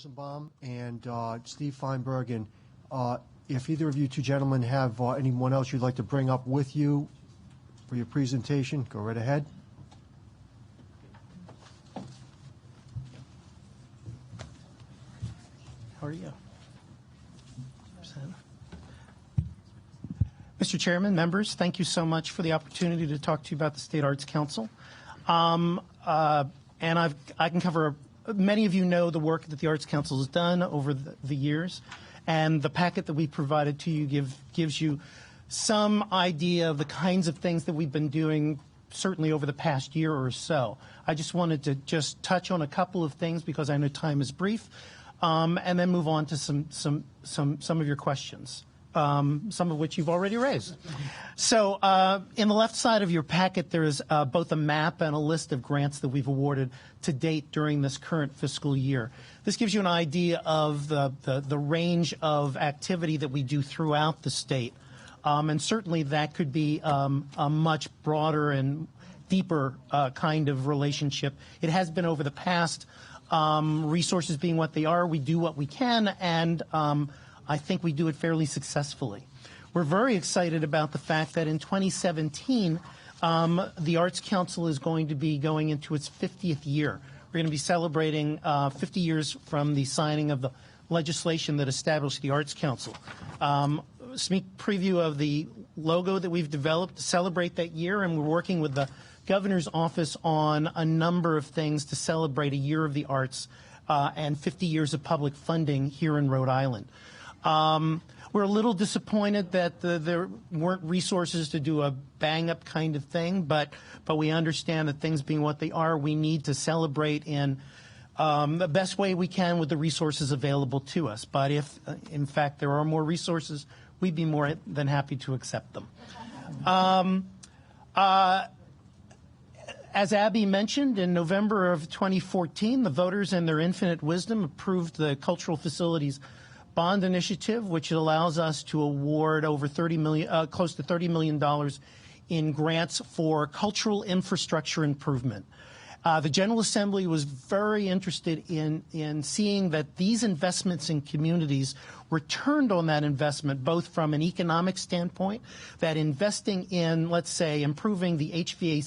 Rosenbaum and Steve Feinberg, and if either of you two gentlemen have anyone else you'd like to bring up with you for your presentation, go right ahead. How are you? Mr. Chairman, members, thank you so much for the opportunity to talk to you about the State Arts Council. And I can cover, many of you know the work that the Arts Council has done over the years, and the packet that we provided to you gives you some idea of the kinds of things that we've been doing certainly over the past year or so. I just wanted to just touch on a couple of things because I know time is brief, and then move on to some of your questions. Some of which you've already raised. So in the left side of your packet, there is both a map and a list of grants that we've awarded to date during this current fiscal year. This gives you an idea of the range of activity that we do throughout the state. And certainly that could be a much broader and deeper kind of relationship. It has been over the past, resources being what they are. We do what we can, and I think we do it fairly successfully. We're very excited about the fact that in 2017, the Arts Council is going to be going into its 50th year. We're going to be celebrating 50 years from the signing of the legislation that established the Arts Council. Sneak preview of the logo that we've developed to celebrate that year, and we're working with the Governor's Office on a number of things to celebrate a year of the arts and 50 years of public funding here in Rhode Island. We're a little disappointed that there weren't resources to do a bang-up kind of thing, but we understand that things being what they are, we need to celebrate in the best way we can with the resources available to us. But if, in fact, there are more resources, we'd be more than happy to accept them. As Abby mentioned, in November of 2014, the voters in their infinite wisdom approved the Cultural Facilities Bond Initiative, which allows us to award over close to $30 million in grants for cultural infrastructure improvement. The General Assembly was very interested in seeing that these investments in communities returned on that investment, both from an economic standpoint, that investing in, let's say, improving the HVAC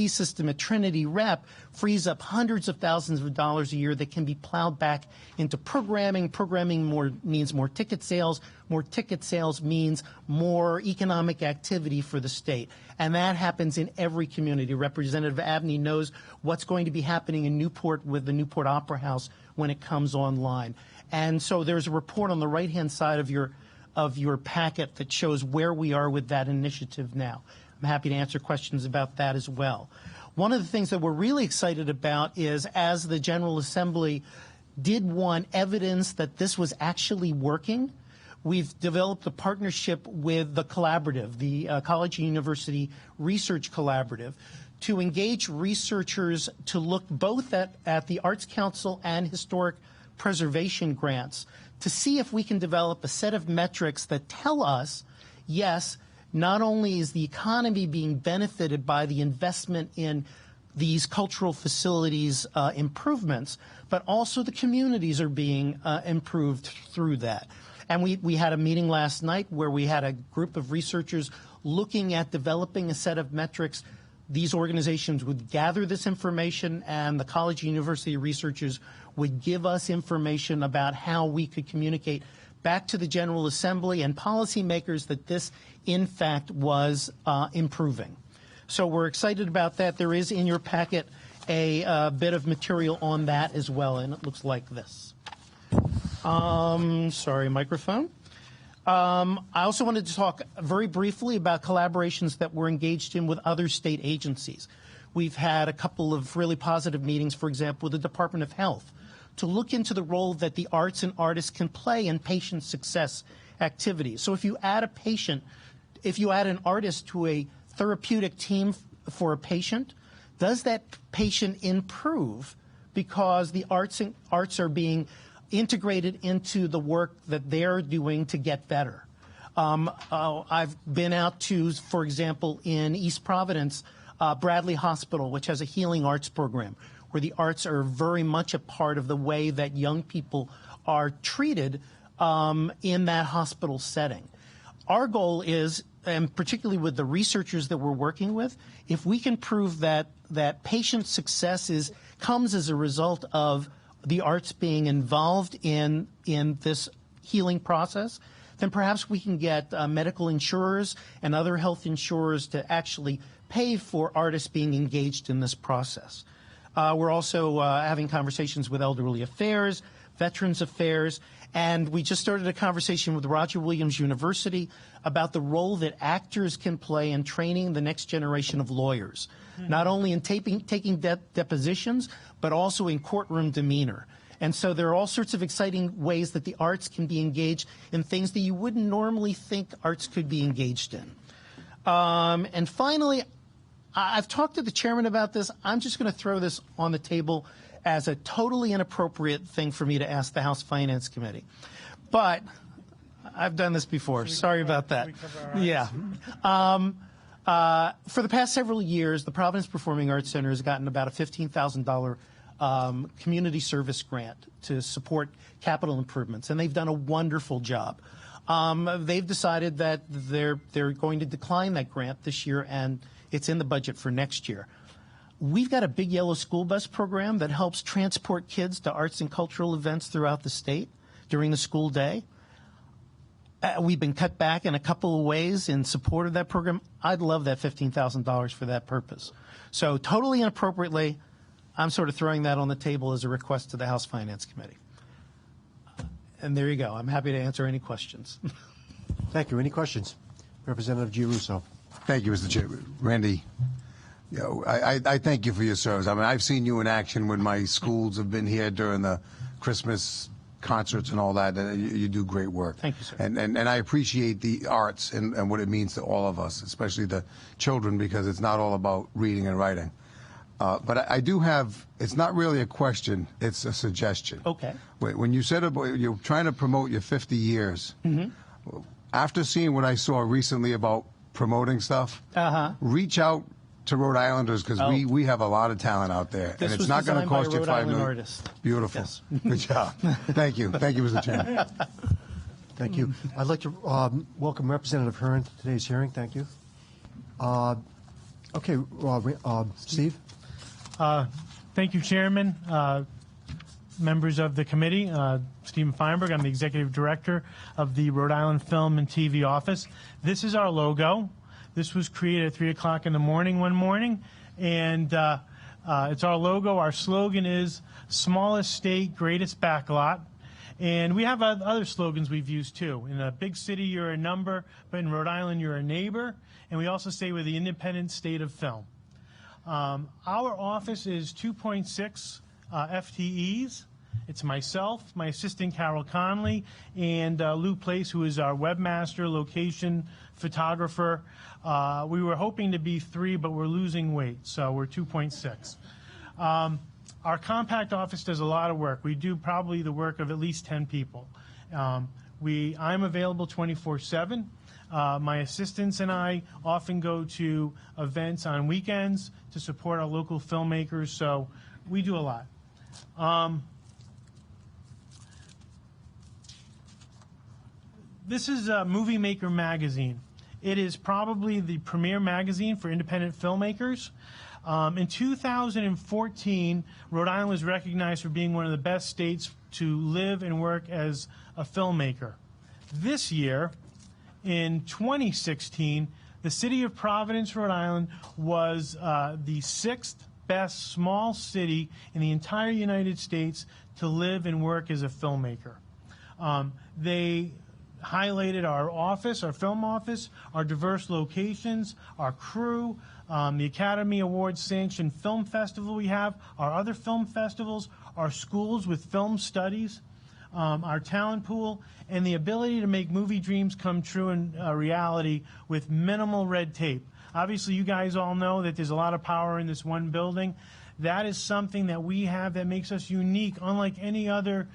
system at Trinity Rep frees up hundreds of thousands of dollars a year that can be plowed back into programming. Programming means more ticket sales. More ticket sales means more economic activity for the state. And that happens in every community. Representative Abney knows what's going to be happening in Newport with the Newport Opera House when it comes online. And so there's a report on the right-hand side of your packet that shows where we are with that initiative now. I'm happy to answer questions about that as well. One of the things that we're really excited about is, as the General Assembly did want evidence that this was actually working, we've developed a partnership with the collaborative, the College and University Research Collaborative, to engage researchers to look both at the Arts Council and historic preservation grants to see if we can develop a set of metrics that tell us, yes, not only is the economy being benefited by the investment in these cultural facilities improvements, but also the communities are being improved through that. And we had a meeting last night where we had a group of researchers looking at developing a set of metrics. These organizations would gather this information, and the college and university researchers would give us information about how we could communicate back to the General Assembly and policymakers that this, in fact, was improving. So we're excited about that. There is in your packet a bit of material on that as well, and it looks like this. Sorry, microphone. I also wanted to talk very briefly about collaborations that we're engaged in with other state agencies. We've had a couple of really positive meetings, for example, with the Department of Health, to look into the role that the arts and artists can play in patient success activities. So if you add an artist to a therapeutic team for a patient, does that patient improve because the arts are being integrated into the work that they're doing to get better? I've been out to, for example, in East Providence, Bradley Hospital, which has a healing arts program, where the arts are very much a part of the way that young people are treated in that hospital setting. Our goal is, and particularly with the researchers that we're working with, if we can prove that patient success comes as a result of the arts being involved in this healing process, then perhaps we can get medical insurers and other health insurers to actually pay for artists being engaged in this process. We're also having conversations with Elderly Affairs, Veterans Affairs, and we just started a conversation with Roger Williams University about the role that actors can play in training the next generation of lawyers, not only in taking depositions, but also in courtroom demeanor. And so there are all sorts of exciting ways that the arts can be engaged in things that you wouldn't normally think arts could be engaged in. And finally, I've talked to the chairman about this. I'm just going to throw this on the table as a totally inappropriate thing for me to ask the House Finance Committee. But I've done this before. Sorry about that. Yeah. For the past several years, the Providence Performing Arts Center has gotten about a $15,000 community service grant to support capital improvements, and they've done a wonderful job. They've decided that they're going to decline that grant this year, and it's in the budget for next year. We've got a big yellow school bus program that helps transport kids to arts and cultural events throughout the state during the school day. We've been cut back in a couple of ways in support of that program. I'd love that $15,000 for that purpose. So totally inappropriately, I'm sort of throwing that on the table as a request to the House Finance Committee. And there you go. I'm happy to answer any questions. Thank you. Any questions? Representative Giarrusso. Thank you, Mr. Chairman. Randy, you know, I thank you for your service. I mean, I've seen you in action when my schools have been here during the Christmas concerts and all that. You do great work. Thank you, sir. And I appreciate the arts and what it means to all of us, especially the children, because it's not all about reading and writing. But I do have, it's not really a question, it's a suggestion. Okay. When you said about you're trying to promote your 50 years, after seeing what I saw recently about promoting stuff, reach out to Rhode Islanders, because we have a lot of talent out there, and it's not going to cost you $5 million. Artist. Beautiful. Yes. Good job. Thank you. Thank you, Mr. Chairman. Thank you. I'd like to welcome Representative Hearn to today's hearing. Thank you. Okay, Steve. Thank you, Chairman, members of the committee. Stephen Feinberg, I'm the Executive Director of the Rhode Island Film and TV Office. This is our logo. This was created at 3 o'clock in the morning one morning, and it's our logo. Our slogan is smallest state, greatest backlot. And we have other slogans we've used, too. In a big city, you're a number, but in Rhode Island, you're a neighbor. And we also say we're the independent state of film. Our office is 2.6 FTEs. It's myself, my assistant Carol Conley, and Lou Place, who is our webmaster, location photographer. We were hoping to be 3, but we're losing weight, so we're 2.6. Our compact office does a lot of work. We do probably the work of at least 10 people. I'm available 24/7. My assistants and I often go to events on weekends to support our local filmmakers, so we do a lot. This is Movie Maker magazine. It is probably the premier magazine for independent filmmakers. In 2014, Rhode Island was recognized for being one of the best states to live and work as a filmmaker. This year, in 2016, the city of Providence, Rhode Island, was the 6th best small city in the entire United States to live and work as a filmmaker. They highlighted our office, our film office, our diverse locations, our crew, the Academy Awards sanctioned film festival we have, our other film festivals, our schools with film studies, our talent pool, and the ability to make movie dreams come true in reality with minimal red tape. Obviously, you guys all know that there's a lot of power in this one building. That is something that we have that makes us unique, unlike any other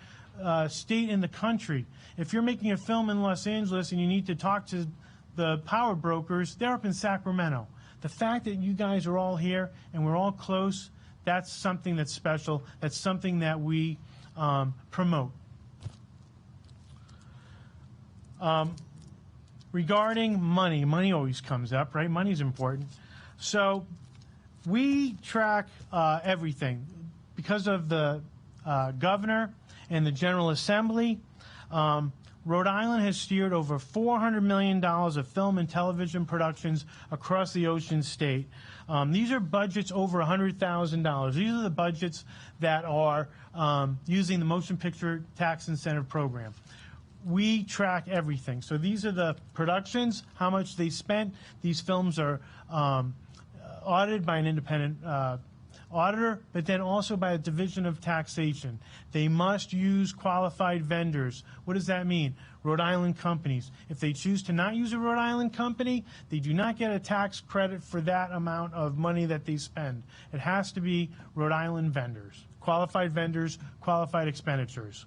state in the country. If you're making a film in Los Angeles and you need to talk to the power brokers, they're up in Sacramento. The fact that you guys are all here and we're all close, That's something that's special. That's something that we promote. Regarding money always comes up, right? Money's important. So we track everything. Because of the governor and the General Assembly, Rhode Island has steered over $400 million of film and television productions across the Ocean State. These are budgets over $100,000. These are the budgets that are using the Motion Picture Tax Incentive Program. We track everything. So these are the productions, how much they spent. These films are audited by an independent auditor, but then also by a division of taxation. They must use qualified vendors. What does that mean? Rhode Island companies. If they choose to not use a Rhode Island company, they do not get a tax credit for that amount of money that they spend. It has to be Rhode Island vendors, qualified expenditures.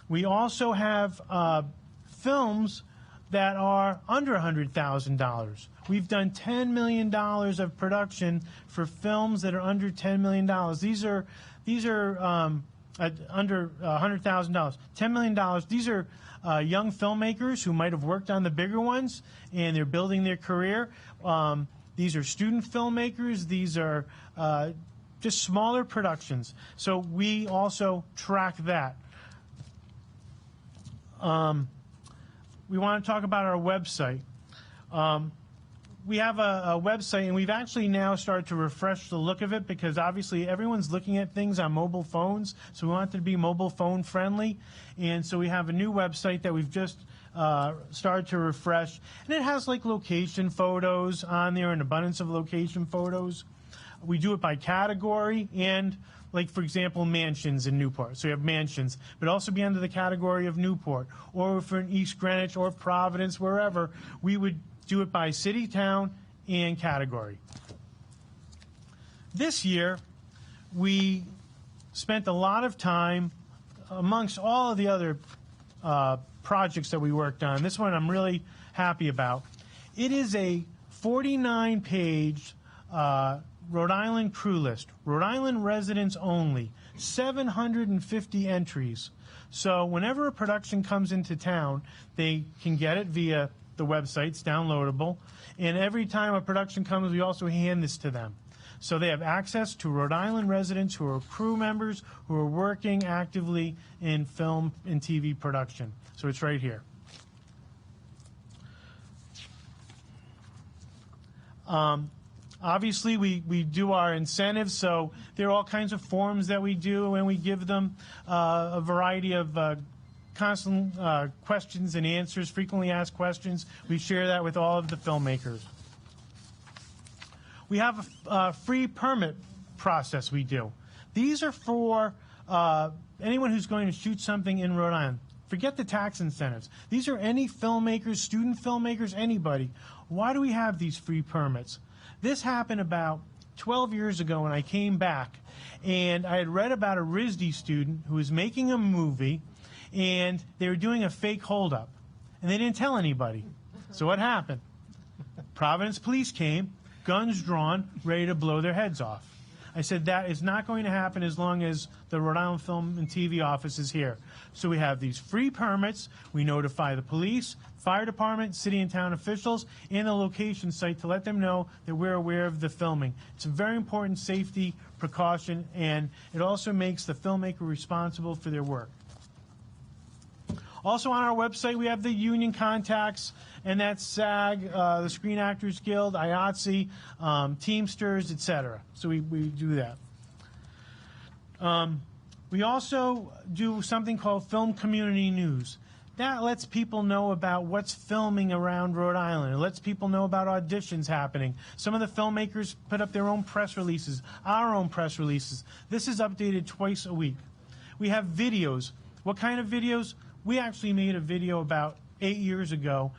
We also have films that are under $100,000. We've done $10 million of production for films that are under $10 million. These are under $100,000. $10 million. These are young filmmakers who might have worked on the bigger ones, and they're building their career. These are student filmmakers. These are just smaller productions. So we also track that. We want to talk about our website. We have a website, and we've actually now started to refresh the look of it because obviously everyone's looking at things on mobile phones, so we want it to be mobile phone friendly. And so we have a new website that we've just started to refresh, and it has like location photos on there, an abundance of location photos. We do it by category and, like, for example, mansions in Newport. So you have mansions, but also be under the category of Newport. Or if we're in East Greenwich or Providence, wherever, we would do it by city, town, and category. This year, we spent a lot of time amongst all of the other projects that we worked on. This one I'm really happy about. It is a 49-page Rhode Island crew list, Rhode Island residents only, 750 entries. So whenever a production comes into town, they can get it via the website. It's downloadable. And every time a production comes, we also hand this to them. So they have access to Rhode Island residents who are crew members who are working actively in film and TV production. So it's right here. Obviously, we do our incentives, so there are all kinds of forms that we do, and we give them a variety of constant questions and answers, frequently asked questions. We share that with all of the filmmakers. We have a free permit process we do. These are for anyone who's going to shoot something in Rhode Island. Forget the tax incentives. These are any filmmakers, student filmmakers, anybody. Why do we have these free permits? This happened about 12 years ago when I came back, and I had read about a RISD student who was making a movie, and they were doing a fake holdup, and they didn't tell anybody. So what happened? Providence police came, guns drawn, ready to blow their heads off. I said that is not going to happen as long as the Rhode Island Film and TV office is here. So we have these free permits. We notify the police, fire department, city and town officials, and the location site to let them know that we're aware of the filming. It's a very important safety precaution, and it also makes the filmmaker responsible for their work. Also on our website, we have the union contacts, and that's SAG, the Screen Actors Guild, IATSE, Teamsters, etc. So we do that. We also do something called Film Community News. That lets people know about what's filming around Rhode Island. It lets people know about auditions happening. Some of the filmmakers put up their own press releases, our own press releases. This is updated twice a week. We have videos. What kind of videos? We actually made a video about 8 years ago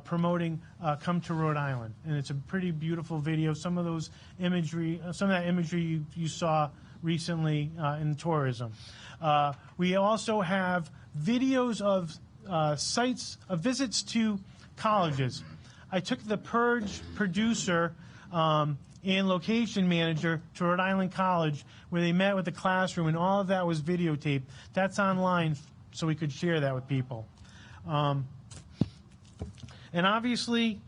promoting Come to Rhode Island, and it's a pretty beautiful video. Some of that imagery you saw recently in tourism. We also have videos of sites, of visits to colleges. I took the Purge producer and location manager to Rhode Island College, where they met with the classroom, and all of that was videotaped. That's online, so we could share that with people. And obviously,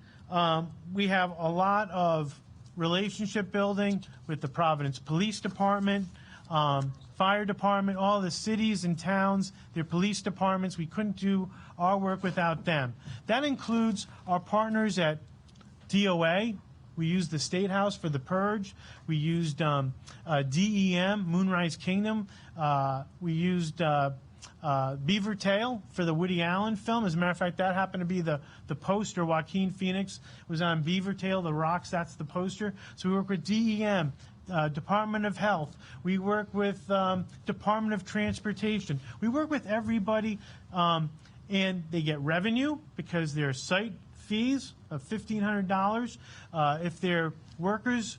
we have a lot of relationship building with the Providence Police Department, Fire Department, all the cities and towns, their police departments. We couldn't do our work without them. That includes our partners at DOA. We used the State House for The Purge. We used DEM, Moonrise Kingdom. We used Beaver Tail for the Woody Allen film. As a matter of fact, that happened to be the poster. Joaquin Phoenix was on Beaver Tail, The Rocks. That's the poster. So we work with DEM, Department of Health. We work with Department of Transportation. We work with everybody, and they get revenue because their site fees of $1,500. If their workers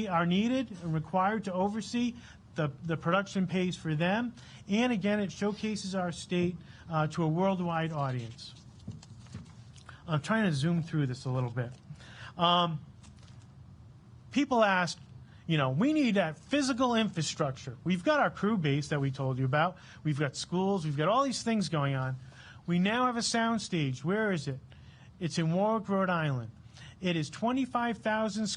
are needed and required to oversee, the production pays for them. And again, it showcases our state to a worldwide audience. I'm trying to zoom through this a little bit. People ask, we need that physical infrastructure. We've got our crew base that we told you about. We've got schools. We've got all these things going on. We now have a sound stage. Where is it? It's in Warwick, Rhode Island. It is 25,000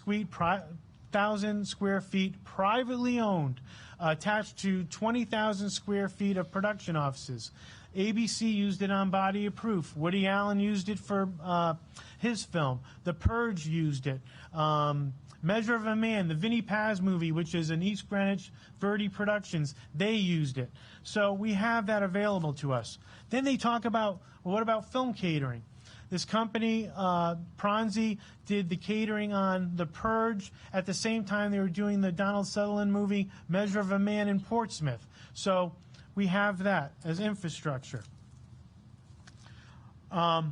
square feet privately owned, attached to 20,000 square feet of production offices. ABC used it on Body of Proof. Woody Allen used it for his film. The Purge used it. Measure of a Man, the Vinnie Paz movie, which is an East Greenwich Verdi Productions, they used it. So we have that available to us. Then they talk about, well, what about film catering? This company, Pronzi, did the catering on The Purge. At the same time, they were doing the Donald Sutherland movie, Measure of a Man in Portsmouth. So we have that as infrastructure. So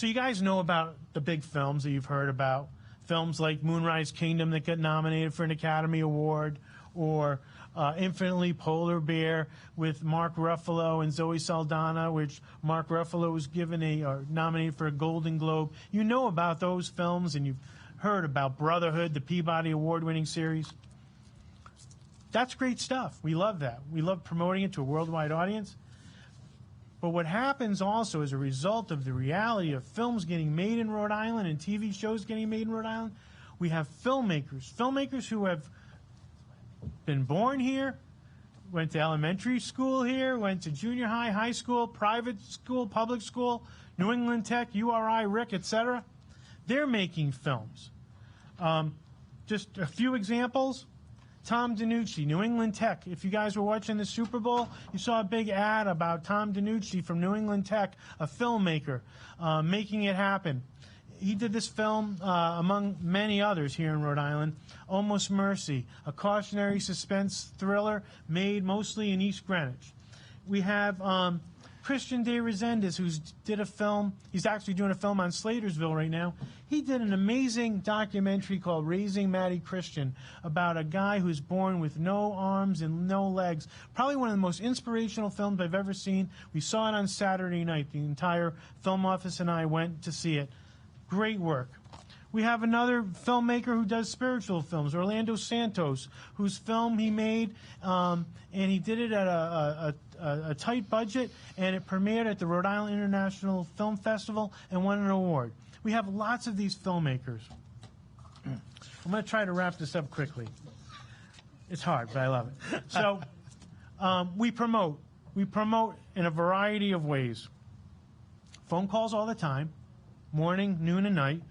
you guys know about the big films that you've heard about. Films like Moonrise Kingdom that got nominated for an Academy Award, or Infinitely Polar Bear with Mark Ruffalo and Zoe Saldana, which Mark Ruffalo was nominated for a Golden Globe. You know about those films, and you've heard about Brotherhood, the Peabody Award-winning series. That's great stuff. We love that. We love promoting it to a worldwide audience. But what happens also as a result of the reality of films getting made in Rhode Island and TV shows getting made in Rhode Island, we have filmmakers who have been born here, went to elementary school here, went to junior high, high school, private school, public school, New England Tech, URI, RIC, etc. They're making films. Just a few examples. Tom DiNucci, New England Tech. If you guys were watching the Super Bowl, you saw a big ad about Tom DiNucci from New England Tech, a filmmaker, making it happen. He did this film, among many others here in Rhode Island, Almost Mercy, a cautionary suspense thriller made mostly in East Greenwich. We have Christian De Resendez, who did a film. He's actually doing a film on Slatersville right now. He did an amazing documentary called Raising Matty Christian about a guy who's born with no arms and no legs. Probably one of the most inspirational films I've ever seen. We saw it on Saturday night. The entire film office and I went to see it. Great work. We have another filmmaker who does spiritual films, Orlando Santos, whose film he made, and he did it at a tight budget, and it premiered at the Rhode Island International Film Festival and won an award. We have lots of these filmmakers. I'm going to try to wrap this up quickly. It's hard, but I love it. So we promote. We promote in a variety of ways. Phone calls all the time, morning, noon, and night.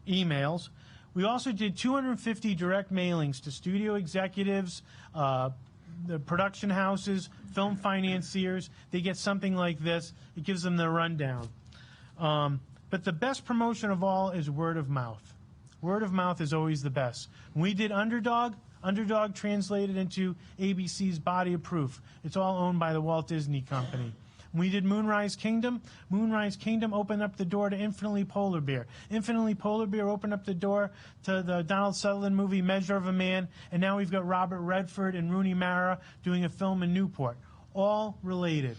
Emails. We also did 250 direct mailings to studio executives, the production houses, film financiers. They get something like this. It gives them the rundown. But the best promotion of all is word of mouth. Word of mouth is always the best. When we did Underdog translated into ABC's Body of Proof. It's all owned by the Walt Disney Company. When we did Moonrise Kingdom opened up the door to Infinitely Polar Bear. Infinitely Polar Bear opened up the door to the Donald Sutherland movie Measure of a Man, and now we've got Robert Redford and Rooney Mara doing a film in Newport. All related.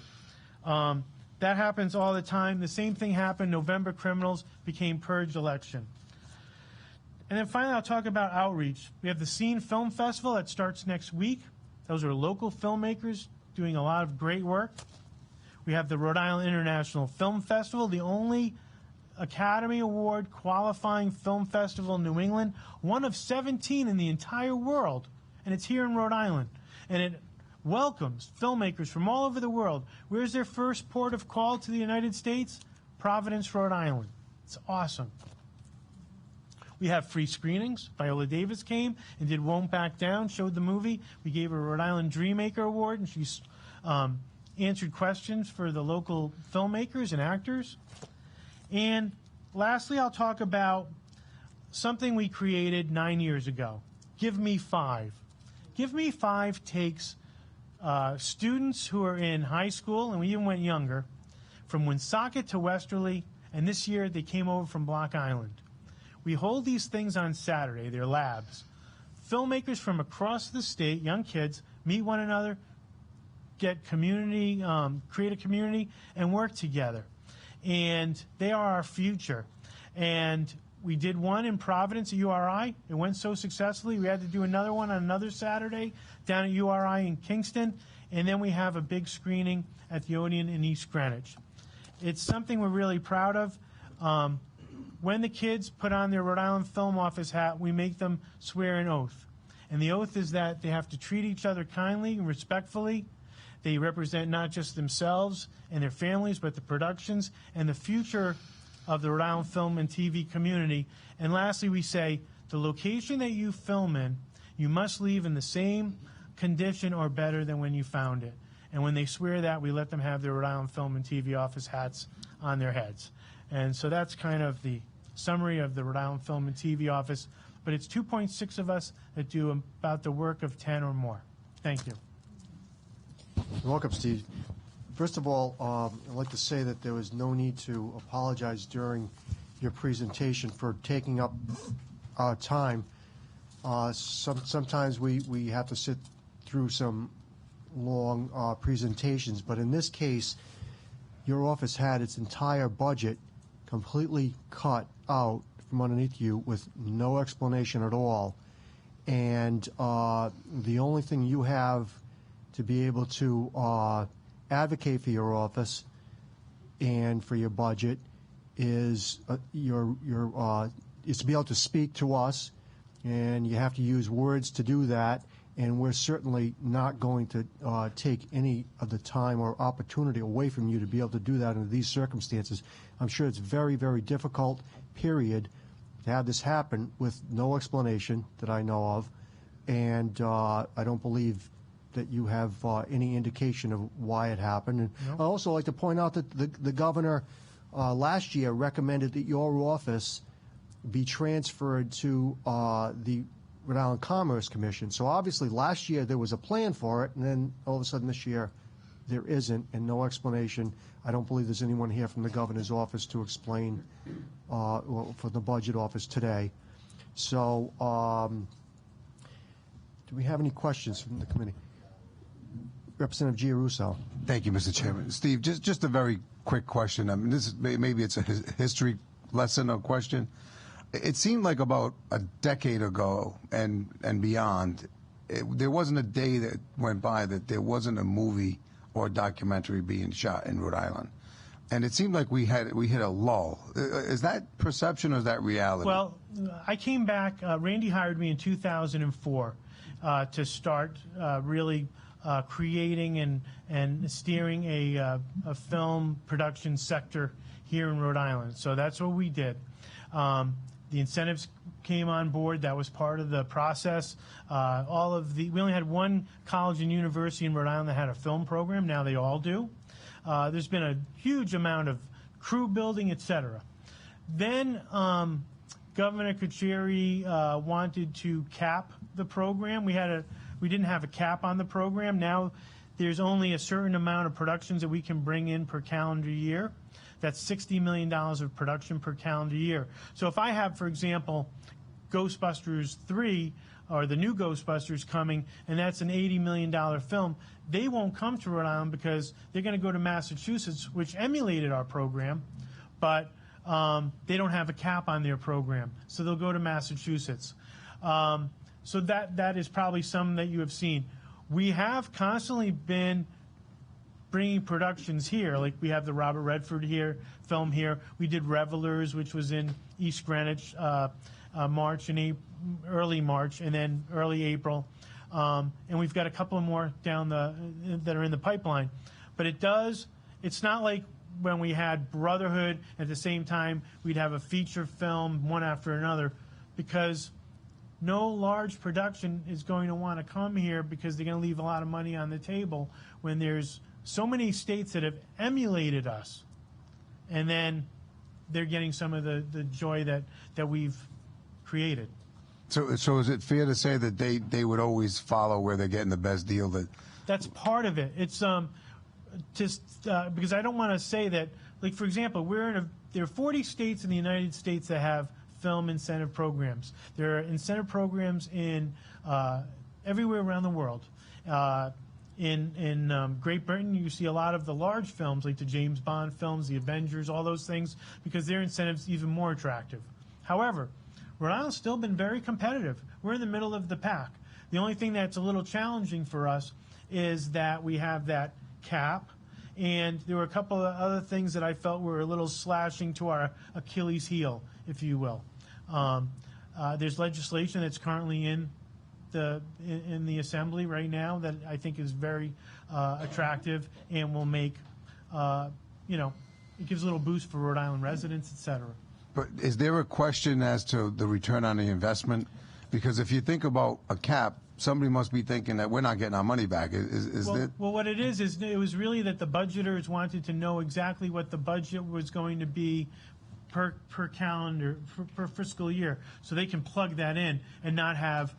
That happens all the time. The same thing happened. November Criminals became Purge Election. And then finally, I'll talk about outreach. We have the Scene Film Festival that starts next week. Those are local filmmakers doing a lot of great work. We have the Rhode Island International Film Festival, the only Academy Award qualifying film festival in New England, one of 17 in the entire world, and it's here in Rhode Island. And it welcomes filmmakers from all over the world. Where's their first port of call to the United States? Providence, Rhode Island. It's awesome. We have free screenings. Viola Davis came and did Won't Back Down, showed the movie. We gave her a Rhode Island Dreammaker Award, and she's answered questions for the local filmmakers and actors. And lastly, I'll talk about something we created 9 years ago. Give Me 5. Give Me 5 takes students who are in high school, and we even went younger, from Woonsocket to Westerly, and this year they came over from Block Island. We hold these things on Saturday. They're labs. Filmmakers from across the state, young kids, meet one another, get community, create a community, and work together. And they are our future. And we did one in Providence at URI. It went so successfully, we had to do another one on another Saturday down at URI in Kingston. And then we have a big screening at the Odeon in East Greenwich. It's something we're really proud of. When the kids put on their Rhode Island Film Office hat, we make them swear an oath. And the oath is that they have to treat each other kindly and respectfully. They represent not just themselves and their families, but the productions and the future of the Rhode Island film and TV community. And lastly, we say, the location that you film in, you must leave in the same condition or better than when you found it. And when they swear that, we let them have their Rhode Island Film and TV Office hats on their heads. And so that's kind of the summary of the Rhode Island Film and TV Office. But it's 2.6 of us that do about the work of 10 or more. Thank you. You're welcome, Steve. First of all, I'd like to say that there was no need to apologize during your presentation for taking up our time. Sometimes we have to sit through some long presentations, but in this case, your office had its entire budget completely cut out from underneath you with no explanation at all. And the only thing you have to be able to advocate for your office and for your budget is to be able to speak to us, and you have to use words to do that. And we're certainly not going to take any of the time or opportunity away from you to be able to do that under these circumstances. I'm sure it's very, very difficult, period, to have this happen with no explanation that I know of. And I don't believe that you have any indication of why it happened. And no. I'd also like to point out that the governor last year recommended that your office be transferred to the Rhode Island Commerce Commission. So obviously last year there was a plan for it, and then all of a sudden this year there isn't, and no explanation. I don't believe there's anyone here from the governor's office to explain for the budget office today. So do we have any questions from the committee? Representative Giarusso. Thank you, Mr. Chairman. Steve, just a very quick question. I mean, maybe it's a history lesson or question. It seemed like about a decade ago and beyond, there wasn't a day that went by that there wasn't a movie or documentary being shot in Rhode Island. And it seemed like we hit a lull. Is that perception or is that reality? Well, I came back, Randy hired me in 2004 to start really creating and steering a film production sector here in Rhode Island. So that's what we did. The incentives came on board. That was part of the process. We only had one college and university in Rhode Island that had a film program. Now they all do. There's been a huge amount of crew building, et cetera. Then Governor Kucheri wanted to cap the program. We didn't have a cap on the program. Now there's only a certain amount of productions that we can bring in per calendar year. That's $60 million of production per calendar year. So if I have, for example, Ghostbusters 3 or the new Ghostbusters coming, and that's an $80 million film, they won't come to Rhode Island because they're going to go to Massachusetts, which emulated our program. But they don't have a cap on their program, so they'll go to Massachusetts. So that is probably some that you have seen. We have constantly been bringing productions here, like we have the Robert Redford film here. We did Revelers, which was in East Greenwich, March and early March, and then early April, and we've got a couple more that are in the pipeline. But it's not like when we had Brotherhood at the same time we'd have a feature film one after another, because no large production is going to want to come here because they're going to leave a lot of money on the table when there's so many states that have emulated us, and then they're getting some of the joy that we've created. So is it fair to say that they would always follow where they're getting the best deal? That's part of it. It's just because I don't want to say that, like, for example, there are 40 states in the United States that have film incentive programs. There are incentive programs in everywhere around the world. In Great Britain, you see a lot of the large films, like the James Bond films, the Avengers, all those things, because their incentives even more attractive. However, Rhode Island's still been very competitive. We're in the middle of the pack. The only thing that's a little challenging for us is that we have that cap, and there were a couple of other things that I felt were a little slashing to our Achilles heel, if you will. There's legislation that's currently in the Assembly right now that I think is very attractive and will make, it gives a little boost for Rhode Island residents, et cetera. But is there a question as to the return on the investment? Because if you think about a cap, somebody must be thinking that we're not getting our money back. Well, what it is it was really that the budgeters wanted to know exactly what the budget was going to be per calendar, per fiscal year, so they can plug that in and not have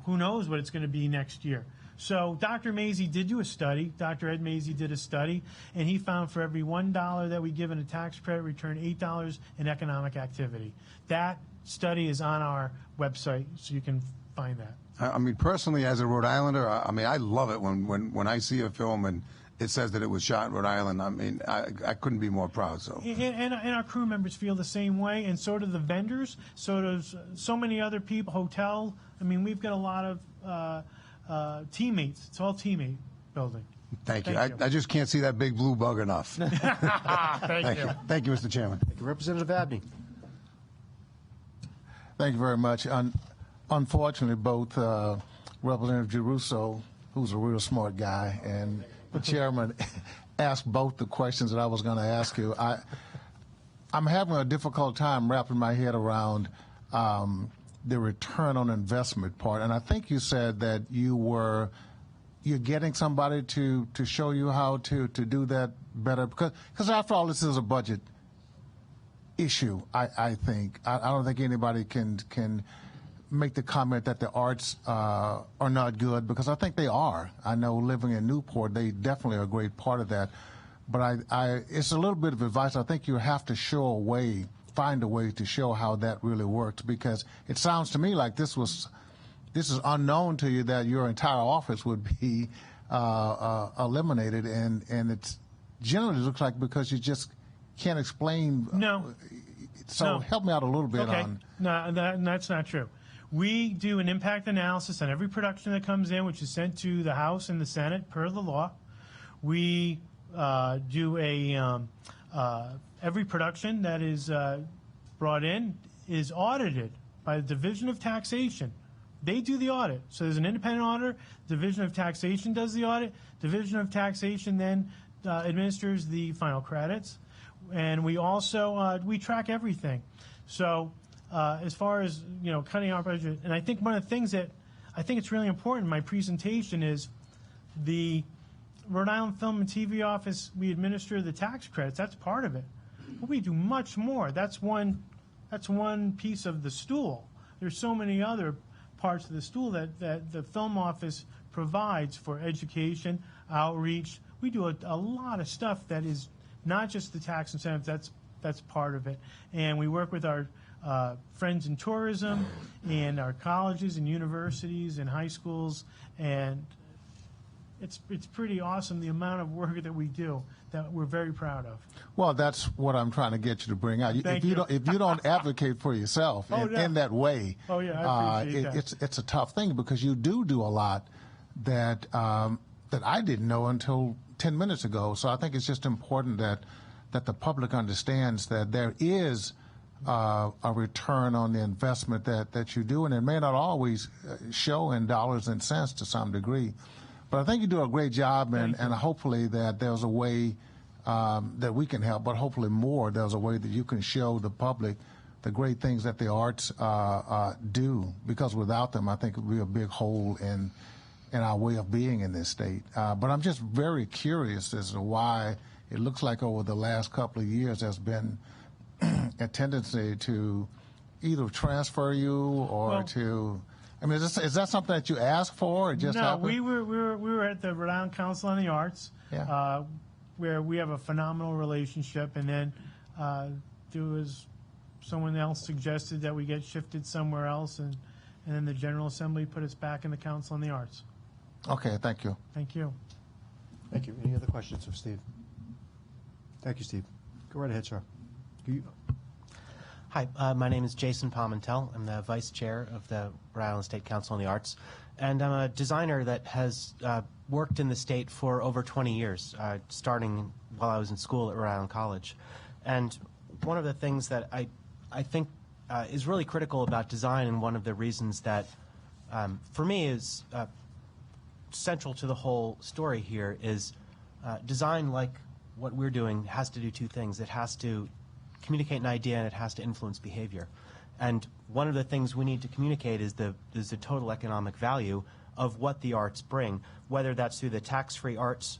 who knows what it's going to be next year. So Dr. Mazie did do a study. Dr. Ed Mazie did a study, and he found for every $1 that we give in a tax credit, return $8 in economic activity. That study is on our website, so you can find that. I mean, personally, as a Rhode Islander, I love it when I see a film and it says that it was shot in Rhode Island. I mean, I couldn't be more proud. So, and our crew members feel the same way, and so do the vendors. So does so many other people. Hotel. I mean, we've got a lot of teammates. It's all teammate building. Thank you. I just can't see that big blue bug enough. Thank you. Thank you, Mr. Chairman. Thank you, Representative Abney. Thank you very much. Unfortunately, both Representative Giarrusso, who's a real smart guy, and the chairman asked both the questions that I was going to ask you. I'm having a difficult time wrapping my head around the return on investment part. And I think you said that you're getting somebody to show you how to do that better, because after all, this is a budget issue. I think I don't think anybody can make the comment that the arts are not good, because I think they are. I know living in Newport, they definitely are a great part of that. But it's a little bit of advice. I think you have to find a way to show how that really works, because it sounds to me like this is unknown to you, that your entire office would be eliminated, and it generally looks like because you just can't explain. No. So help me out a little bit on. No, that's not true. We do an impact analysis on every production that comes in, which is sent to the House and the Senate per the law. We do every production that is brought in is audited by the Division of Taxation. They do the audit. So there's an independent auditor. Division of Taxation does the audit. Division of Taxation then administers the final credits. And we also we track everything. So as far as cutting our budget, and I think one of the things that I think it's really important in my presentation is the Rhode Island Film and TV Office. We administer the tax credits. That's part of it. But we do much more. That's one piece of the stool. There's so many other parts of the stool that the Film Office provides for education, outreach. We do a lot of stuff that is not just the tax incentives. That's part of it. And we work with our friends in tourism and our colleges and universities and high schools, and it's pretty awesome the amount of work that we do that we're very proud of. Well, that's what I'm trying to get you to bring out. If you don't advocate for yourself in that way, I appreciate that. It's a tough thing, because you do a lot that that I didn't know until 10 minutes ago. So I think it's just important that the public understands that there is a return on the investment that you do, and it may not always show in dollars and cents to some degree. But I think you do a great job, and hopefully that there's a way that we can help, but hopefully more, there's a way that you can show the public the great things that the arts do, because without them, I think it would be a big hole in our way of being in this state. But I'm just very curious as to why it looks like over the last couple of years there's been a tendency to either transfer you or to... I mean, is that something that you asked for? Or just no, happened? we were at the Rhode Island Council on the Arts, where we have a phenomenal relationship, and then there was someone else suggested that we get shifted somewhere else, and then the General Assembly put us back in the Council on the Arts. Okay, thank you. Thank you. Thank you. Any other questions of Steve? Thank you, Steve. Go right ahead, sir. Hi, my name is Jason Palmentel. I'm the Vice Chair of the Rhode Island State Council on the Arts, and I'm a designer that has worked in the state for over 20 years, starting while I was in school at Rhode Island College. And one of the things that I think is really critical about design, and one of the reasons that, for me, is central to the whole story here, is design, like what we're doing, has to do two things. It has to communicate an idea, and it has to influence behavior. And one of the things we need to communicate is the total economic value of what the arts bring, whether that's through the tax-free arts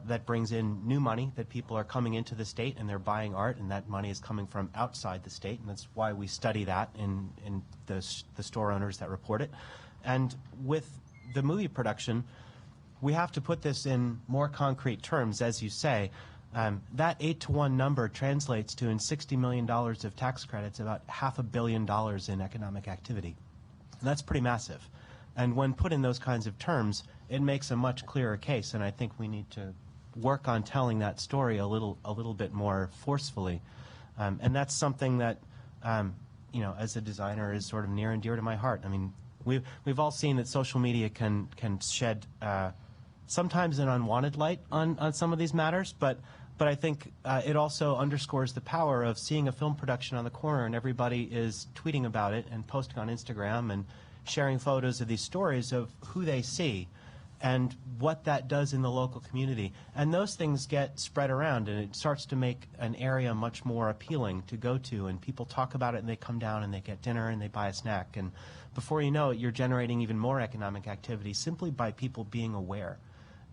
that brings in new money, that people are coming into the state and they're buying art, and that money is coming from outside the state, and that's why we study that in the store owners that report it. And with the movie production, we have to put this in more concrete terms, as you say. That 8-to-1 number translates to, in $60 million of tax credits, about $500 million in economic activity. And that's pretty massive. And when put in those kinds of terms, it makes a much clearer case, and I think we need to work on telling that story a little bit more forcefully. And that's something that, as a designer, is sort of near and dear to my heart. I mean, we've all seen that social media can shed sometimes an unwanted light on some of these matters, but I think it also underscores the power of seeing a film production on the corner and everybody is tweeting about it and posting on Instagram and sharing photos of these stories of who they see and what that does in the local community. And those things get spread around, and it starts to make an area much more appealing to go to, and people talk about it, and they come down and they get dinner and they buy a snack. And before you know it, you're generating even more economic activity simply by people being aware.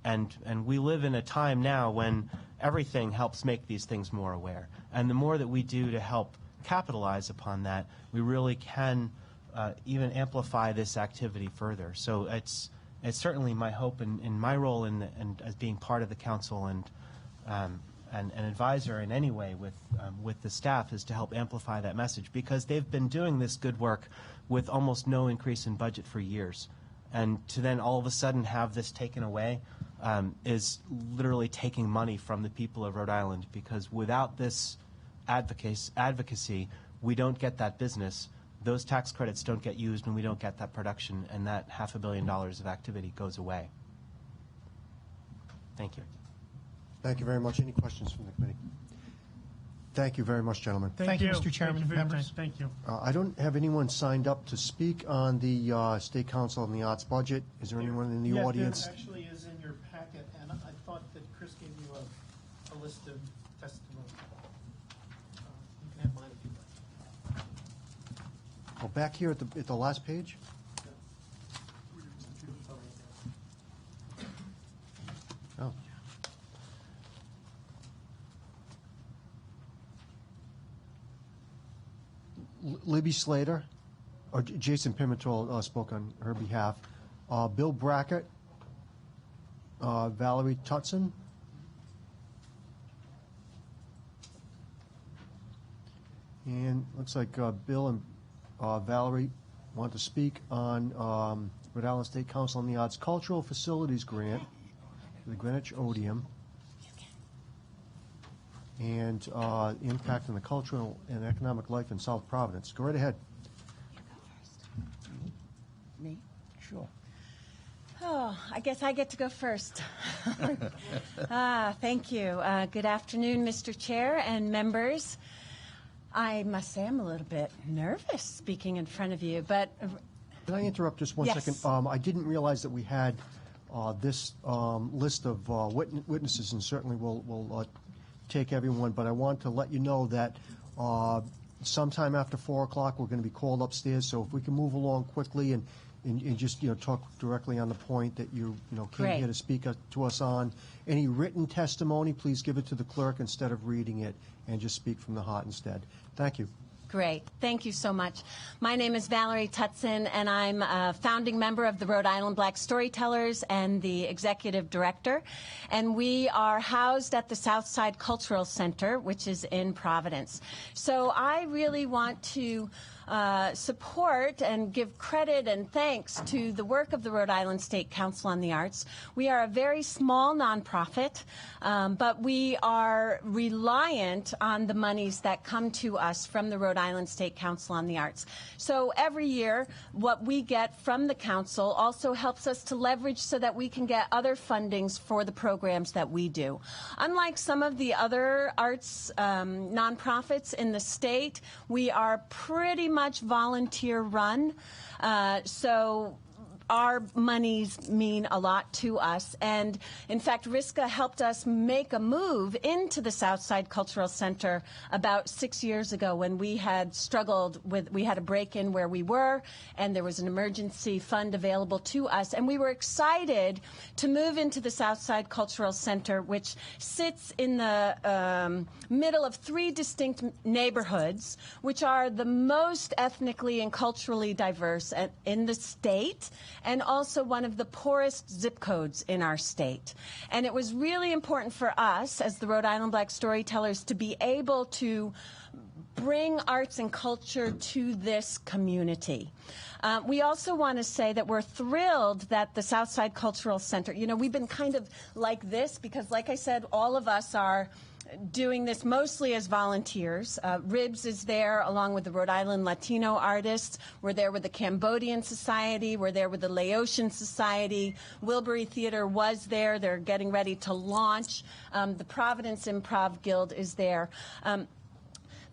And we live in a time now when everything helps make these things more aware. And the more that we do to help capitalize upon that, we really can even amplify this activity further. So it's certainly my hope in my role and as being part of the council and an advisor in any way with the staff is to help amplify that message, because they've been doing this good work with almost no increase in budget for years. And to then all of a sudden have this taken away is literally taking money from the people of Rhode Island, because without this advocacy, we don't get that business. Those tax credits don't get used, and we don't get that production, and that $500 million of activity goes away. Thank you. Thank you very much. Any questions from the committee? Thank you very much, gentlemen. Thank you, Mr. Chairman. Thank you for your Members. time. Thank you. I don't have anyone signed up to speak on the State Council on the Arts budget. Is there anyone in the audience? There actually is in your packet, and I thought that Chris gave you a list of testimony. You can have mine if you'd like. Oh, back here at the last page? Oh. Libby Slater, or Jason Pimentel spoke on her behalf. Bill Brackett, Valerie Tutson, and looks like Bill and Valerie want to speak on Rhode Island State Council on the Arts Cultural Facilities Grant the Greenwich Odeum, and impact on the cultural and economic life in South Providence. Go right ahead. You go first. Me? Sure. Oh, I guess I get to go first. Thank you. Good afternoon, Mr. Chair and members. I must say I'm a little bit nervous speaking in front of you, but... Can I interrupt just one Yes. second? I didn't realize that we had this list of witnesses, and certainly we'll take everyone, but I want to let you know that sometime after 4 o'clock we're going to be called upstairs, so if we can move along quickly and just talk directly on the point that you came Great. here to speak to us on. Any written testimony, please give it to the clerk instead of reading it, and just speak from the heart instead. Thank you. Great. Thank you so much. My name is Valerie Tutson, and I'm a founding member of the Rhode Island Black Storytellers and the executive director. And we are housed at the Southside Cultural Center, which is in Providence. So I really want to support and give credit and thanks to the work of the Rhode Island State Council on the Arts. We are a very small nonprofit, but we are reliant on the monies that come to us from the Rhode Island State Council on the Arts. So every year, what we get from the council also helps us to leverage so that we can get other fundings for the programs that we do. Unlike some of the other arts nonprofits in the state, we are pretty much volunteer run. So our monies mean a lot to us. And in fact, RISCA helped us make a move into the Southside Cultural Center about 6 years ago when we had struggled with, we had a break-in where we were, and there was an emergency fund available to us. And we were excited to move into the Southside Cultural Center, which sits in the middle of 3 distinct neighborhoods, which are the most ethnically and culturally diverse in the state, and also one of the poorest zip codes in our state. And it was really important for us, as the Rhode Island Black Storytellers, to be able to bring arts and culture to this community. We also want to say that we're thrilled that the Southside Cultural Center, we've been kind of like this because, like I said, all of us are doing this mostly as volunteers. RIBS is there along with the Rhode Island Latino artists. We're there with the Cambodian Society. We're there with the Laotian Society. Wilbury Theater was there. They're getting ready to launch. The Providence Improv Guild is there.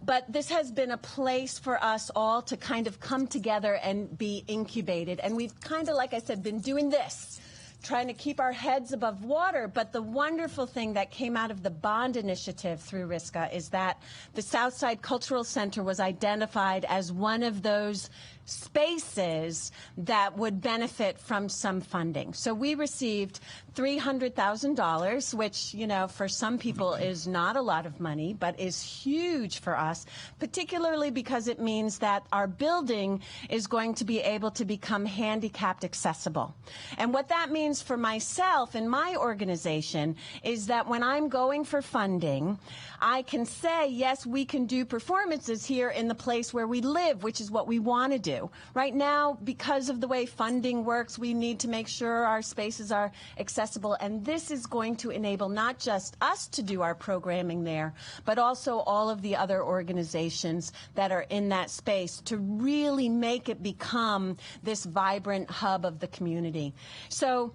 But this has been a place for us all to kind of come together and be incubated. And we've kind of, like I said, been doing this, trying to keep our heads above water. But the wonderful thing that came out of the bond initiative through RISCA is that the Southside Cultural Center was identified as one of those spaces that would benefit from some funding. So we received $300,000, which, for some people is not a lot of money, but is huge for us, particularly because it means that our building is going to be able to become handicapped accessible. And what that means for myself and my organization is that when I'm going for funding, I can say, yes, we can do performances here in the place where we live, which is what we want to do. Right now, because of the way funding works, we need to make sure our spaces are accessible, and this is going to enable not just us to do our programming there, but also all of the other organizations that are in that space to really make it become this vibrant hub of the community. So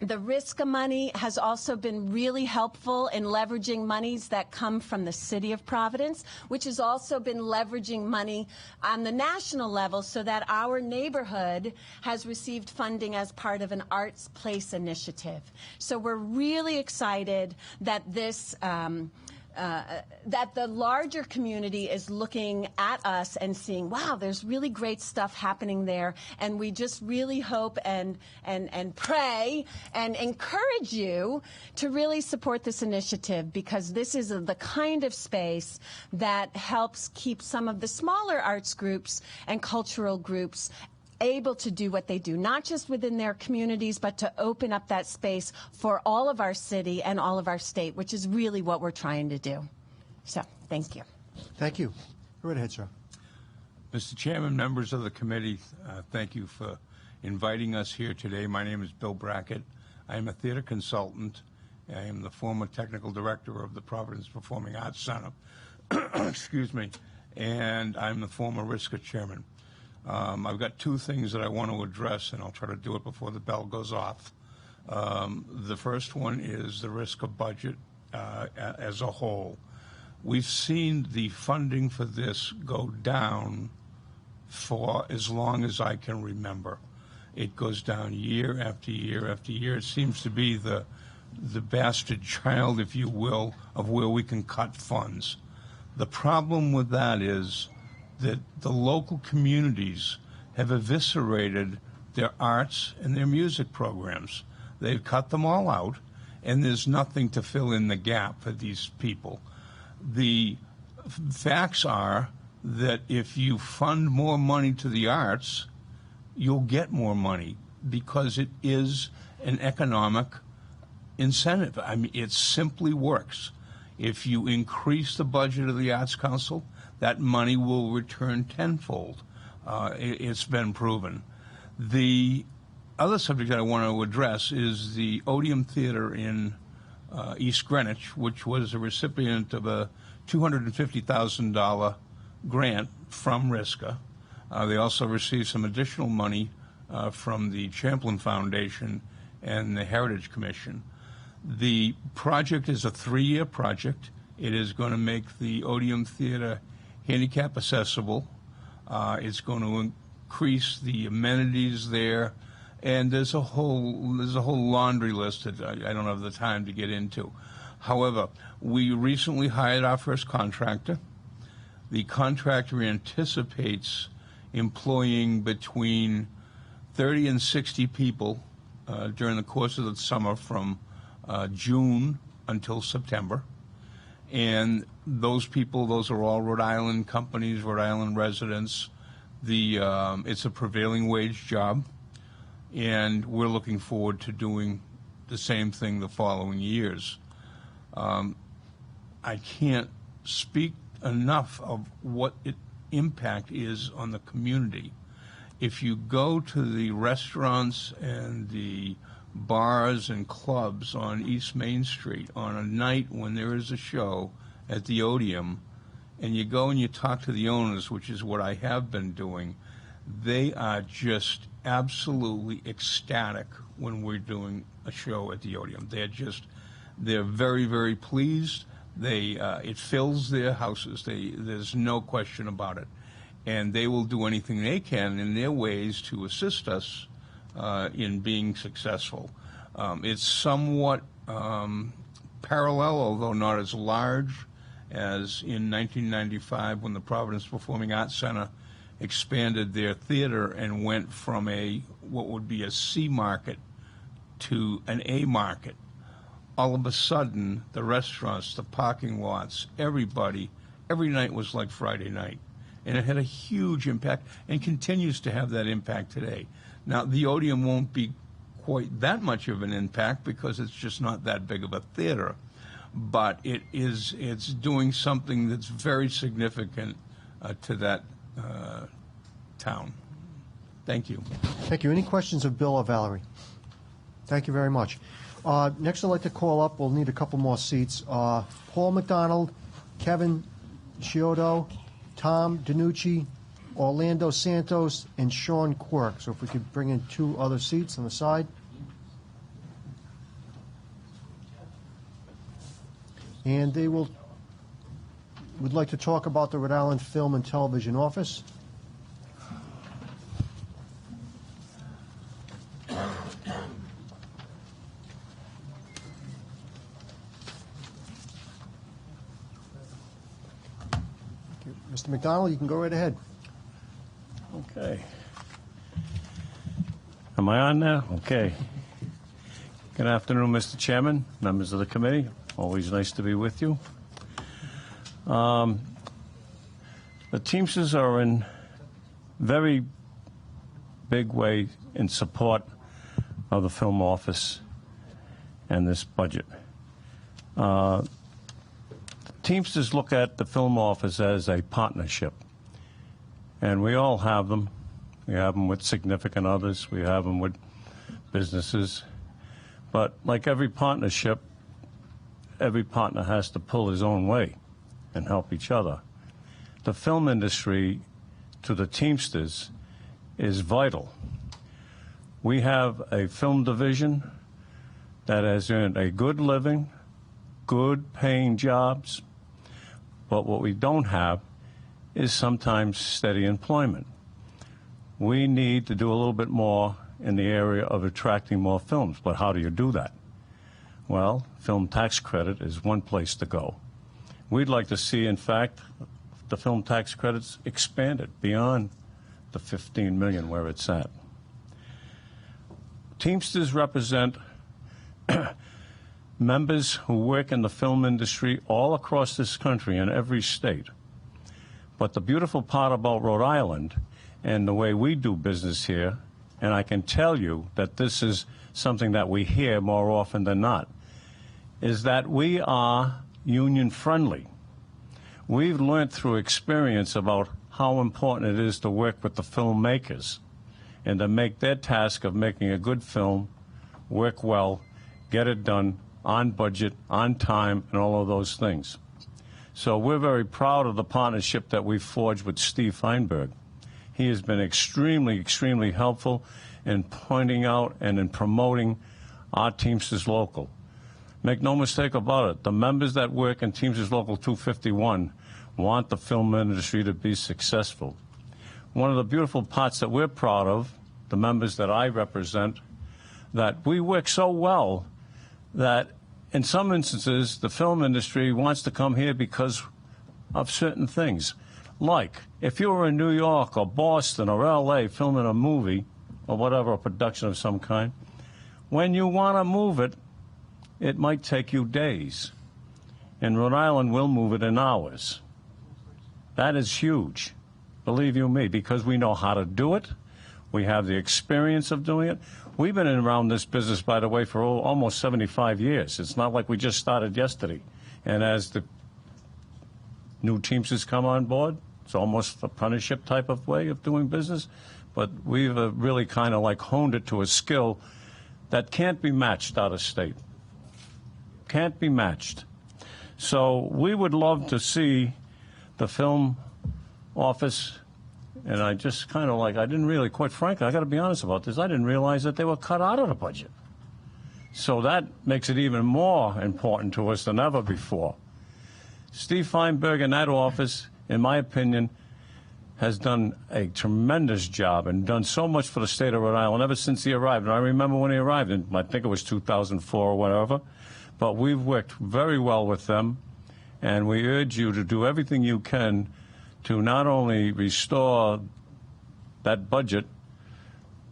the RISCA money has also been really helpful in leveraging monies that come from the City of Providence, which has also been leveraging money on the national level so that our neighborhood has received funding as part of an Arts Place initiative. So we're really excited that this that the larger community is looking at us and seeing, wow, there's really great stuff happening there, and we just really hope and pray and encourage you to really support this initiative, because this is the kind of space that helps keep some of the smaller arts groups and cultural groups able to do what they do, not just within their communities, but to open up that space for all of our city and all of our state, which is really what we're trying to do. So, thank you. Thank you. Go right ahead, sir. Mr. Chairman, members of the committee, thank you for inviting us here today. My name is Bill Brackett. I am a theater consultant I am the former technical director of the Providence Performing Arts Center. Excuse me. And I'm the former RISCA chairman. I've got two things that I want to address, and I'll try to do it before the bell goes off. The first one is the RISCA budget as a whole. We've seen the funding for this go down for as long as I can remember. It goes down year after year after year. It seems to be the bastard child, if you will, of where we can cut funds. The problem with that is that the local communities have eviscerated their arts and their music programs. They've cut them all out, and there's nothing to fill in the gap for these people. The facts are that if you fund more money to the arts, you'll get more money because it is an economic incentive. I mean, it simply works. If you increase the budget of the Arts Council, that money will return tenfold. It's been proven. The other subject that I want to address is the Odeum Theater in East Greenwich, which was a recipient of a $250,000 grant from RISCA. They also received some additional money from the Champlain Foundation and the Heritage Commission. The project is a 3-year project. It is going to make the Odeum Theater handicap accessible. It's going to increase the amenities there, and there's a whole laundry list that I don't have the time to get into. However, we recently hired our first contractor. The contractor anticipates employing between 30 and 60 people during the course of the summer from June until September. And those people, those are all Rhode Island companies, Rhode Island residents. It's a prevailing wage job, and we're looking forward to doing the same thing the following years. I can't speak enough of what impact is on the community. If you go to the restaurants and the bars and clubs on East Main Street on a night when there is a show at the Odeum, and you go and you talk to the owners, which is what I have been doing, they are just absolutely ecstatic when we're doing a show at the Odeum. They're very, very pleased. It fills their houses. There's no question about it. And they will do anything they can in their ways to assist us in being successful. It's somewhat parallel, although not as large, as in 1995 when the Providence Performing Arts Center expanded their theater and went from what would be a C market to an A market. All of a sudden, the restaurants, the parking lots, everybody, every night was like Friday night. And it had a huge impact and continues to have that impact today. Now, the Odeum won't be quite that much of an impact because it's just not that big of a theater. But it's doing something that's very significant to that town. Thank you. Thank you. Any questions of Bill or Valerie? Thank you very much. Next, I'd like to call up, we'll need a couple more seats, Paul McDonald, Kevin Chiodo, Tom DiNucci, Orlando Santos, and Sean Quirk. So if we could bring in 2 other seats on the side. And they would like to talk about the Rhode Island Film and Television Office. Mr. McDonald, you can go right ahead. Okay. Am I on now? Okay. Good afternoon, Mr. Chairman, members of the committee. Always nice to be with you. The Teamsters are in very big way in support of the film office and this budget. Teamsters look at the film office as a partnership, and we all have them. We have them with significant others. We have them with businesses. But like every partnership, every partner has to pull his own way and help each other. The film industry, to the Teamsters, is vital. We have a film division that has earned a good living, good paying jobs, but what we don't have is sometimes steady employment. We need to do a little bit more in the area of attracting more films, but how do you do that? Well, film tax credit is one place to go. We'd like to see, in fact, the film tax credits expanded beyond the $15 million where it's at. Teamsters represent members who work in the film industry all across this country in every state. But the beautiful part about Rhode Island and the way we do business here, and I can tell you that this is something that we hear more often than not, is that we are union friendly. We've learned through experience about how important it is to work with the filmmakers and to make their task of making a good film work well, get it done on budget, on time, and all of those things. So we're very proud of the partnership that we've forged with Steve Feinberg. He has been extremely, extremely helpful in pointing out and in promoting our Teamsters Local. Make no mistake about it, the members that work in Teamsters Local 251 want the film industry to be successful. One of the beautiful parts that we're proud of, the members that I represent, that we work so well that in some instances the film industry wants to come here because of certain things. Like, if you were in New York or Boston or LA filming a movie or whatever, a production of some kind, when you want to move it, it might take you days. In Rhode Island, we'll move it in hours. That is huge, believe you me, because we know how to do it. We have the experience of doing it. We've been around this business, by the way, for almost 75 years. It's not like we just started yesterday. And as the new Teamsters come on board, it's almost a apprenticeship type of way of doing business. But we've really kind of like honed it to a skill that can't be matched out of state. Can't be matched. So we would love to see the film office, and I just kind of like, I didn't really, quite frankly, I got to be honest about this, I didn't realize that they were cut out of the budget. So that makes it even more important to us than ever before. Steve Feinberg in that office, in my opinion, has done a tremendous job and done so much for the state of Rhode Island ever since he arrived. And I remember when he arrived, and I think it was 2004 or whatever, but we've worked very well with them, and we urge you to do everything you can to not only restore that budget,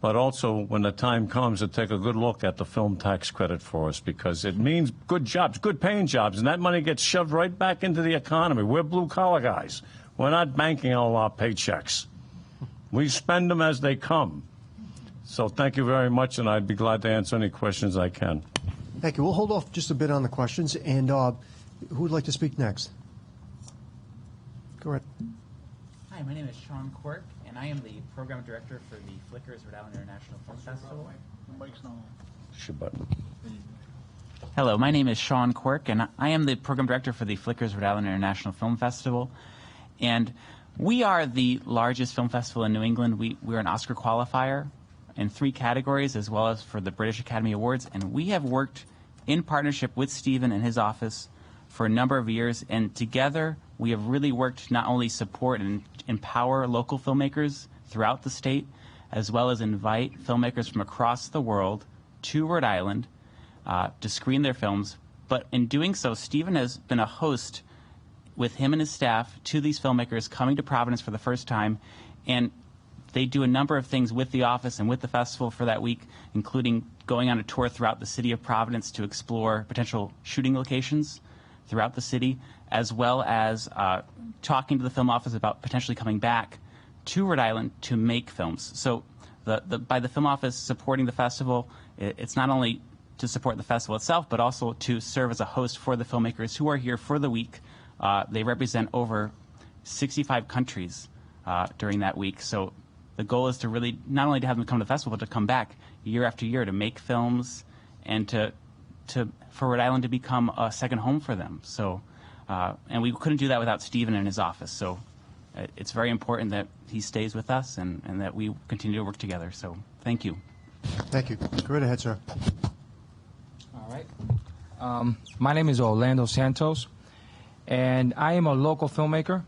but also, when the time comes, to take a good look at the film tax credit for us, because it means good jobs, good paying jobs, and that money gets shoved right back into the economy. We're blue-collar guys. We're not banking all our paychecks. We spend them as they come. So thank you very much, and I'd be glad to answer any questions I can. Thank you. We'll hold off just a bit on the questions, and who would like to speak next? Go ahead. Hi, my name is Sean Quirk, and I am the program director for the Flickers Rhode Island International Film Festival. Hello, my name is Sean Quirk, and I am the program director for the Flickers Rhode Island International Film Festival. And we are the largest film festival in New England. We're an Oscar qualifier in 3 categories, as well as for the British Academy Awards. And we have worked in partnership with Stephen and his office for a number of years. And together, we have really worked to not only support and empower local filmmakers throughout the state, as well as invite filmmakers from across the world to Rhode Island to screen their films. But in doing so, Stephen has been a host with him and his staff to these filmmakers coming to Providence for the first time. And they do a number of things with the office and with the festival for that week, including going on a tour throughout the city of Providence to explore potential shooting locations throughout the city, as well as talking to the film office about potentially coming back to Rhode Island to make films. So by the film office supporting the festival, it's not only to support the festival itself, but also to serve as a host for the filmmakers who are here for the week. They represent over 65 countries during that week. So the goal is to really not only to have them come to the festival, but to come back year after year to make films and to for Rhode Island to become a second home for them. So, and we couldn't do that without Stephen and his office. So it's very important that he stays with us and that we continue to work together. So thank you. Thank you. Go right ahead, sir. All right. My name is Orlando Santos, and I am a local filmmaker.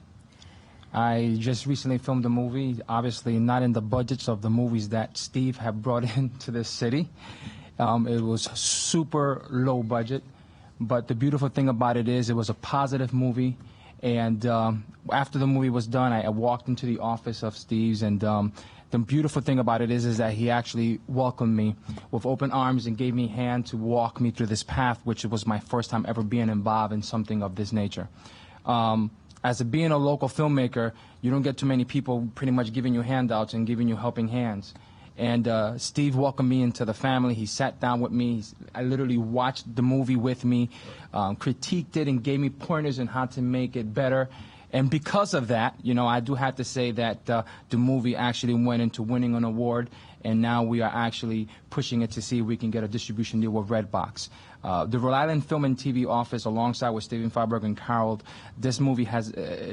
I just recently filmed a movie, obviously not in the budgets of the movies that Steve had brought into this city. It was super low budget, but the beautiful thing about it is it was a positive movie. And after the movie was done, I walked into the office of Steve's, and the beautiful thing about it is that he actually welcomed me with open arms and gave me a hand to walk me through this path, which was my first time ever being involved in something of this nature. Being a local filmmaker, you don't get too many people pretty much giving you handouts and giving you helping hands. And Steve welcomed me into the family. He sat down with me. I literally watched the movie with me, critiqued it, and gave me pointers on how to make it better. And because of that, you know, I do have to say that the movie actually went into winning an award, and now we are actually pushing it to see if we can get a distribution deal with Redbox. The Rhode Island Film and TV office, alongside with Steven Feinberg and Carol, this movie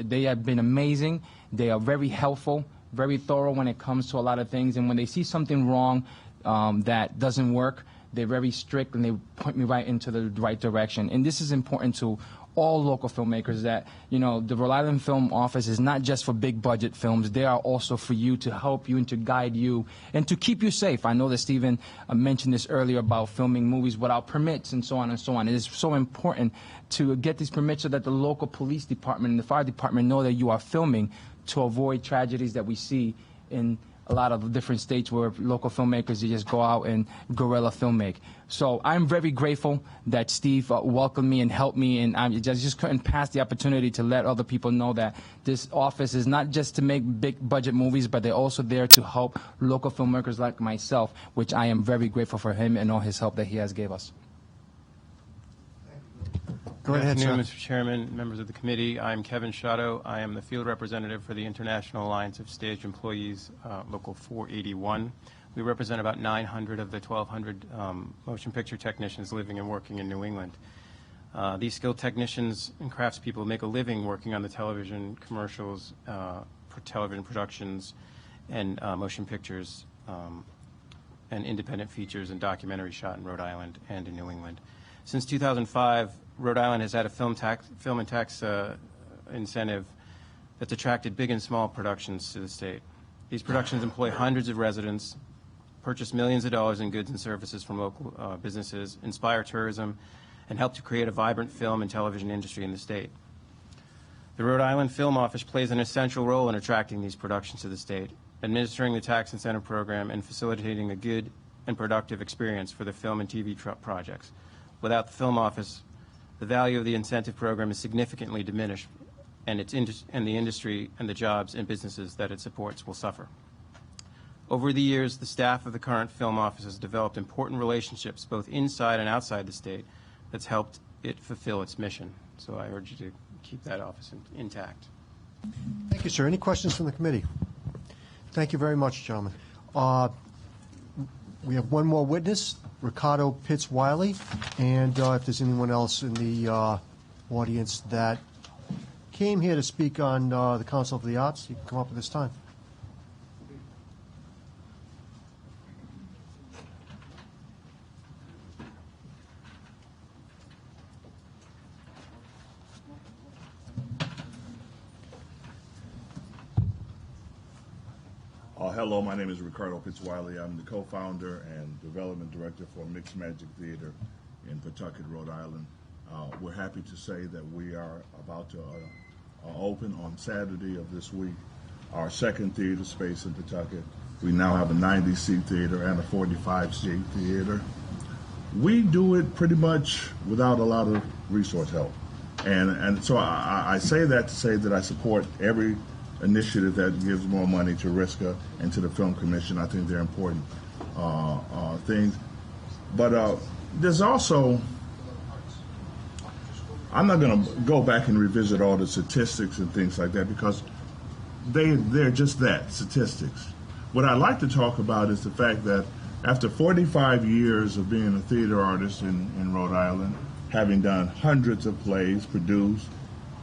they have been amazing. They are very helpful, very thorough when it comes to a lot of things, and when they see something wrong that doesn't work, they're very strict and they point me right into the right direction. And this is important to all local filmmakers, that, you know, the Rhode Island Film Office is not just for big budget films. They are also for you, to help you and to guide you and to keep you safe. I know that Stephen mentioned this earlier about filming movies without permits and so on and so on. It is so important to get these permits so that the local police department and the fire department know that you are filming, to avoid tragedies that we see in a lot of different states where local filmmakers, they just go out and guerrilla filmmake. So I'm very grateful that Steve welcomed me and helped me, and I just couldn't pass the opportunity to let other people know that this office is not just to make big budget movies, but they're also there to help local filmmakers like myself, which I am very grateful for him and all his help that he has gave us. Go ahead, Good afternoon, sir. Mr. Chairman, members of the committee. I'm Kevin Shadow. I am the field representative for the International Alliance of Staged Employees, Local 481. We represent about 900 of the 1,200 motion picture technicians living and working in New England. These skilled technicians and craftspeople make a living working on the television commercials, for television productions, and motion pictures, and independent features and documentaries shot in Rhode Island and in New England. Since 2005, Rhode Island has had a film and tax incentive that's attracted big and small productions to the state. These productions employ hundreds of residents, purchase millions of dollars in goods and services from local businesses, inspire tourism, and help to create a vibrant film and television industry in the state. The Rhode Island Film Office plays an essential role in attracting these productions to the state, administering the tax incentive program and facilitating a good and productive experience for the film and TV projects. Without the Film Office, the value of the incentive program is significantly diminished, and the industry and the jobs and businesses that it supports will suffer. Over the years, the staff of the current Film Office has developed important relationships both inside and outside the state that's helped it fulfill its mission. So I urge you to keep that office intact. Thank you, sir. Any questions from the committee? Thank you very much, gentlemen. We have one more witness, Ricardo Pitts Wiley, and if there's anyone else in the audience that came here to speak on the Council of the Arts, you can come up at this time. Hello, my name is Ricardo Pitts Wiley. I'm the co-founder and development director for Mixed Magic Theater in Pawtucket, Rhode Island. We're happy to say that we are about to open on Saturday of this week our second theater space in Pawtucket. We now have a 90-seat theater and a 45-seat theater. We do it pretty much without a lot of resource help. And so I say that to say that I support every initiative that gives more money to RISCA and to the Film Commission. I think they're important things. But there's also, I'm not going to go back and revisit all the statistics and things like that because they're just that, statistics. What I'd like to talk about is the fact that After 45 years of being a theater artist in Rhode Island, having done hundreds of plays, produced,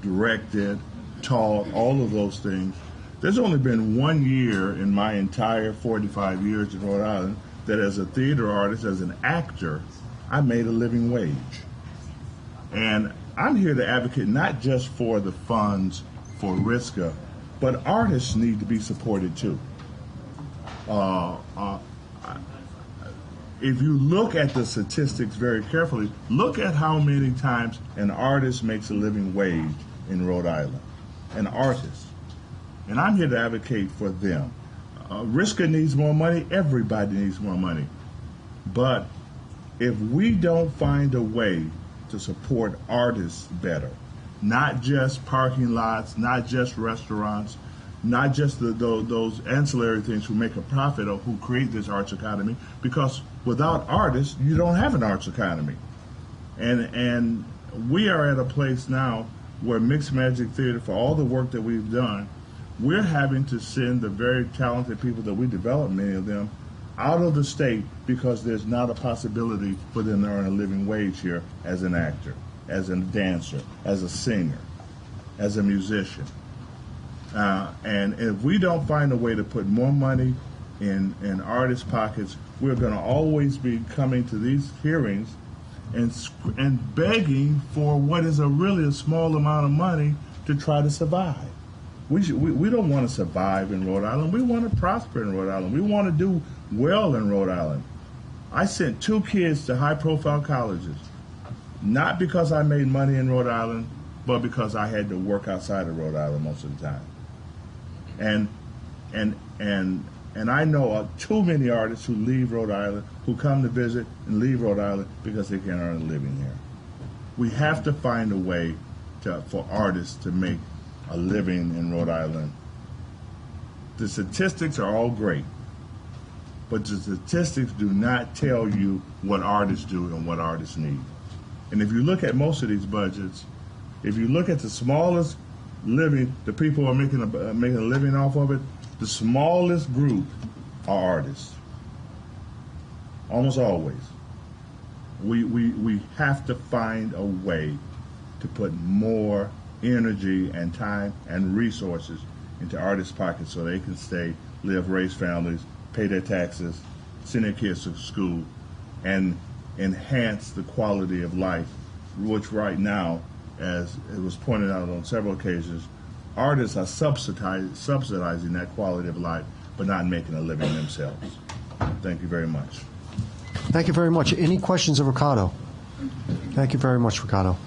directed, taught, all of those things, there's only been 1 year in my entire 45 years in Rhode Island that as a theater artist, as an actor, I made a living wage. And I'm here to advocate not just for the funds for RISCA, but artists need to be supported too. If you look at the statistics very carefully, look at how many times an artist makes a living wage in Rhode Island. An artist. And I'm here to advocate for them. RISCA needs more money. Everybody needs more money. But if we don't find a way to support artists better, not just parking lots, not just restaurants, not just those ancillary things who make a profit or who create this arts economy, because without artists, you don't have an arts economy. And we are at a place now where Mixed Magic Theater, for all the work that we've done, we're having to send the very talented people that we developed, many of them, out of the state because there's not a possibility for them to earn a living wage here as an actor, as a dancer, as a singer, as a musician. And if we don't find a way to put more money in artists' pockets, we're going to always be coming to these hearings and begging for what is really a small amount of money to try to survive. We don't want to survive in Rhode Island. We want to prosper in Rhode Island. We want to do well in Rhode Island. I sent 2 kids to high-profile colleges, not because I made money in Rhode Island, but because I had to work outside of Rhode Island most of the time. And I know too many artists who leave Rhode Island, who come to visit and leave Rhode Island because they can't earn a living here. We have to find a way for artists to make a living in Rhode Island. The statistics are all great, but the statistics do not tell you what artists do and what artists need. And if you look at most of these budgets, if you look at the smallest living, the people who are making a living off of it, the smallest group are artists. Almost always. We have to find a way to put more energy and time and resources into artists' pockets so they can stay, live, raise families, pay their taxes, send their kids to school, and enhance the quality of life, which right now, as it was pointed out on several occasions, artists are subsidizing that quality of life, but not making a living themselves. Thank you very much. Thank you very much. Any questions of Ricardo? Thank you very much, Ricardo.